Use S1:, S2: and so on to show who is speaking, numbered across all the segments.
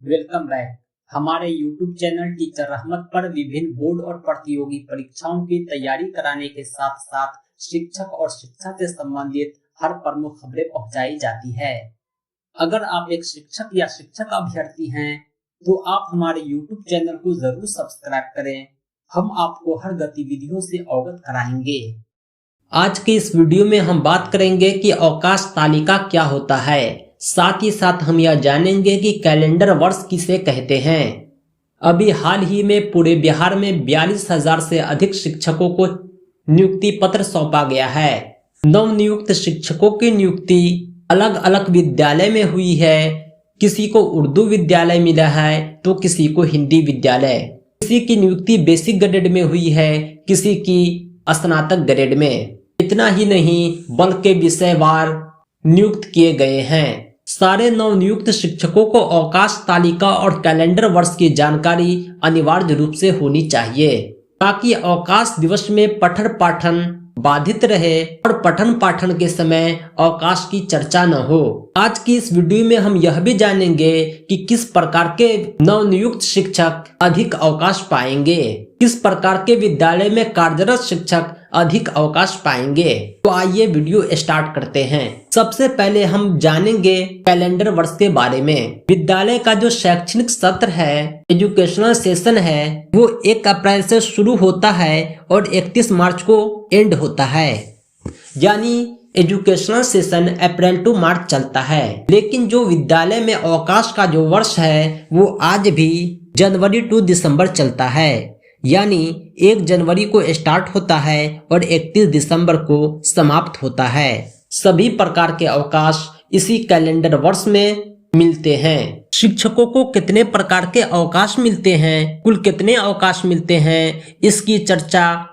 S1: Welcome back. हमारे YouTube channel teacher रहमत पर विभिन्न बोर्ड और प्रतियोगी परीक्षाओं की तैयारी कराने के साथ साथ शिक्षक और शिक्षा से संबंधित हर प्रमुख खबरें पहुंचाई जाती है। अगर आप एक शिक्षक या शिक्षक अभ्यर्थी हैं तो आप हमारे YouTube चैनल को जरूर सब्सक्राइब करें। हम आपको हर गतिविधियों से अवगत कराएंगे।
S2: आज की इस वीडियो में हम बात करेंगे कि अवकाश तालिका क्या होता है। साथ ही साथ हम यह जानेंगे कि कैलेंडर वर्ष किसे कहते हैं। अभी हाल ही में पूरे बिहार में 42,000 से अधिक शिक्षकों को नियुक्ति पत्र सौंपा गया है। नवनियुक्त शिक्षकों की नियुक्ति अलग अलग विद्यालय में हुई है। किसी को उर्दू विद्यालय मिला है तो किसी को हिंदी विद्यालय। किसी की नियुक्ति बेसिक ग्रेड में हुई है, किसी की स्नातक ग्रेड में। इतना ही नहीं बल्कि विषयवार नियुक्त किए गए हैं। सारे नवनियुक्त शिक्षकों को अवकाश तालिका और कैलेंडर वर्ष की जानकारी अनिवार्य रूप से होनी चाहिए ताकि अवकाश दिवस में पठन पाठन बाधित रहे और पठन पाठन के समय अवकाश की चर्चा न हो। आज की इस वीडियो में हम यह भी जानेंगे कि किस प्रकार के नवनियुक्त शिक्षक अधिक अवकाश पाएंगे, किस प्रकार के विद्यालय में कार्यरत शिक्षक अधिक अवकाश पाएंगे। तो आइए वीडियो स्टार्ट करते हैं। सबसे पहले हम जानेंगे कैलेंडर वर्ष के बारे में। विद्यालय का जो शैक्षणिक सत्र है, एजुकेशनल सेशन है, वो 1 अप्रैल से शुरू होता है और 31 मार्च को एंड होता है। यानी एजुकेशनल सेशन अप्रैल टू मार्च चलता है। लेकिन जो विद्यालय में अवकाश का जो वर्ष है वो आज भी जनवरी टू दिसंबर चलता है। यानी 1 जनवरी को स्टार्ट होता है और 31 दिसंबर को समाप्त होता है। सभी प्रकार के अवकाश इसी कैलेंडर वर्ष में मिलते हैं। शिक्षकों को कितने प्रकार के अवकाश मिलते हैं, कुल कितने अवकाश मिलते हैं, इसकी चर्चा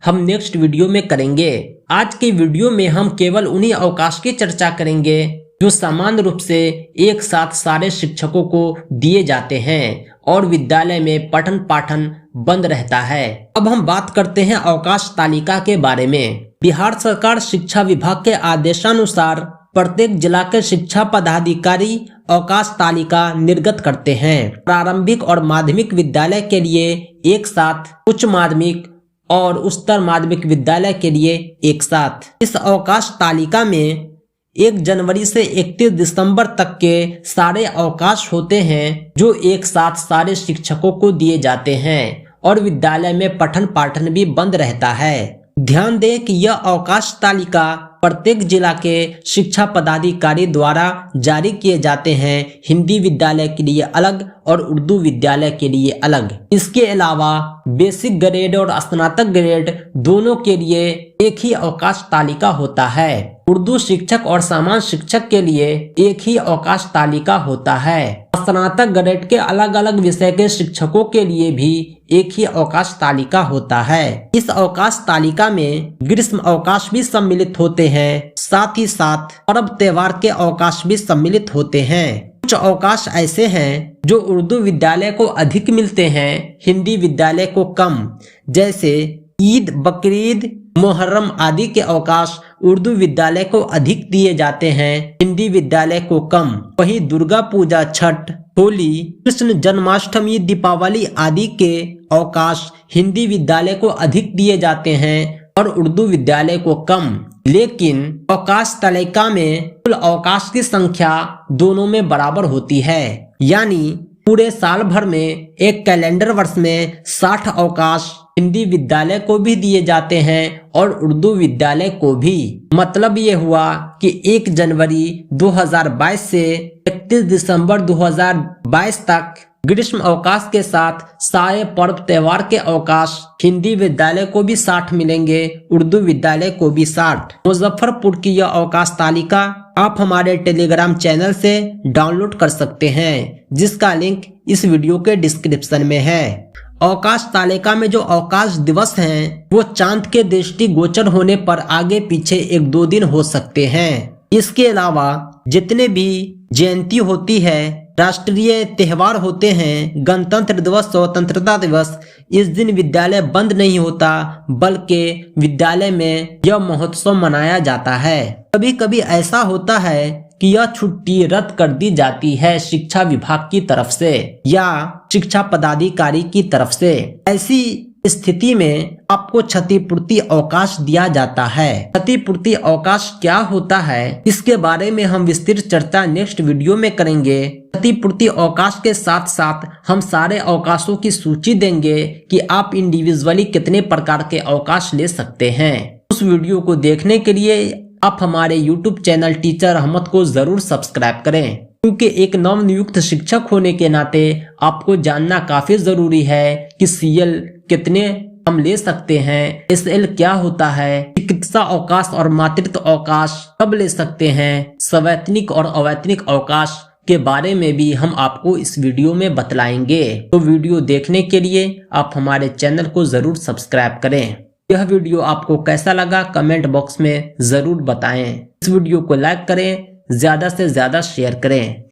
S2: हम नेक्स्ट वीडियो में करेंगे। आज के वीडियो में हम केवल उन्हीं अवकाश की चर्चा करेंगे जो सामान्य रूप से एक साथ सारे शिक्षकों को दिए जाते हैं और विद्यालय में पठन पाठन बंद रहता है। अब हम बात करते हैं अवकाश तालिका के बारे में। बिहार सरकार शिक्षा विभाग के आदेशानुसार प्रत्येक जिला के शिक्षा पदाधिकारी अवकाश तालिका निर्गत करते हैं। प्रारंभिक और माध्यमिक विद्यालय के लिए एक साथ, उच्च माध्यमिक और उच्चतर माध्यमिक विद्यालय के लिए एक साथ। इस अवकाश तालिका में 1 जनवरी से 31 दिसंबर तक के सारे अवकाश होते हैं जो एक साथ सारे शिक्षकों को दिए जाते हैं और विद्यालय में पठन पाठन भी बंद रहता है। ध्यान दें कि यह अवकाश तालिका प्रत्येक जिला के शिक्षा पदाधिकारी द्वारा जारी किए जाते हैं। हिंदी विद्यालय के लिए अलग और उर्दू विद्यालय के लिए अलग। इसके अलावा बेसिक ग्रेड और स्नातक ग्रेड दोनों के लिए एक ही अवकाश तालिका होता है। उर्दू शिक्षक और सामान्य शिक्षक के लिए एक ही अवकाश तालिका होता है। स्नातक ग्रेड के अलग अलग विषय के शिक्षकों के लिए भी एक ही अवकाश तालिका होता है। इस अवकाश तालिका में ग्रीष्म अवकाश भी सम्मिलित होते हैं, साथ ही साथ पर्व त्योहार के अवकाश भी सम्मिलित होते हैं। कुछ अवकाश ऐसे हैं जो उर्दू विद्यालय को अधिक मिलते हैं, हिंदी विद्यालय को कम। जैसे ईद, बकरीद, मुहर्रम आदि के अवकाश उर्दू विद्यालय को अधिक दिए जाते हैं, हिंदी विद्यालय को कम। वहीं दुर्गा पूजा, छठ, होली, कृष्ण जन्माष्टमी, दीपावली आदि के अवकाश हिंदी विद्यालय को अधिक दिए जाते हैं और उर्दू विद्यालय को कम। लेकिन अवकाश तालिका में कुल अवकाश की संख्या दोनों में बराबर होती है। यानी पूरे साल भर में एक कैलेंडर वर्ष में 60 अवकाश हिंदी विद्यालय को भी दिए जाते हैं और उर्दू विद्यालय को भी। मतलब ये हुआ कि 1 जनवरी 2022 से 31 दिसंबर 2022 तक ग्रीष्म अवकाश के साथ सारे पर्व त्योहार के अवकाश हिंदी विद्यालय को भी 60 मिलेंगे, उर्दू विद्यालय को भी 60। मुजफ्फरपुर की यह अवकाश तालिका आप हमारे टेलीग्राम चैनल से डाउनलोड कर सकते हैं, जिसका लिंक इस वीडियो के डिस्क्रिप्शन में है। अवकाश तालिका में जो अवकाश दिवस हैं वो चांद के दृष्टि गोचर होने पर आगे पीछे 1-2 दिन हो सकते हैं। इसके अलावा जितने भी जयंती होती है, राष्ट्रीय त्योहार होते हैं, गणतंत्र दिवस, स्वतंत्रता दिवस, इस दिन विद्यालय बंद नहीं होता बल्कि विद्यालय में यह महोत्सव मनाया जाता है। कभी कभी ऐसा होता है कि यह छुट्टी रद्द कर दी जाती है शिक्षा विभाग की तरफ से या शिक्षा पदाधिकारी की तरफ से। ऐसी स्थिति में आपको क्षतिपूर्ति अवकाश दिया जाता है। क्षतिपूर्ति अवकाश क्या होता है, इसके बारे में हम विस्तृत चर्चा नेक्स्ट वीडियो में करेंगे। क्षतिपूर्ति अवकाश के साथ साथ हम सारे अवकाशों की सूची देंगे कि आप इंडिविजुअली कितने प्रकार के अवकाश ले सकते हैं। उस वीडियो को देखने के लिए आप हमारे YouTube चैनल टीचर रहमत को जरूर सब्सक्राइब करें, क्योंकि एक नवनियुक्त शिक्षक होने के नाते आपको जानना काफी जरूरी है कि CL कितने हम ले सकते हैं, SL क्या होता है, चिकित्सा अवकाश और मातृत्व अवकाश कब ले सकते हैं, सवैतनिक और अवैतनिक अवकाश के बारे में भी हम आपको इस वीडियो में बतलाएंगे। तो वीडियो देखने के लिए आप हमारे चैनल को जरूर सब्सक्राइब करें। यह वीडियो आपको कैसा लगा कमेंट बॉक्स में जरूर बताएं। इस वीडियो को लाइक करें, ज्यादा से ज्यादा शेयर करें।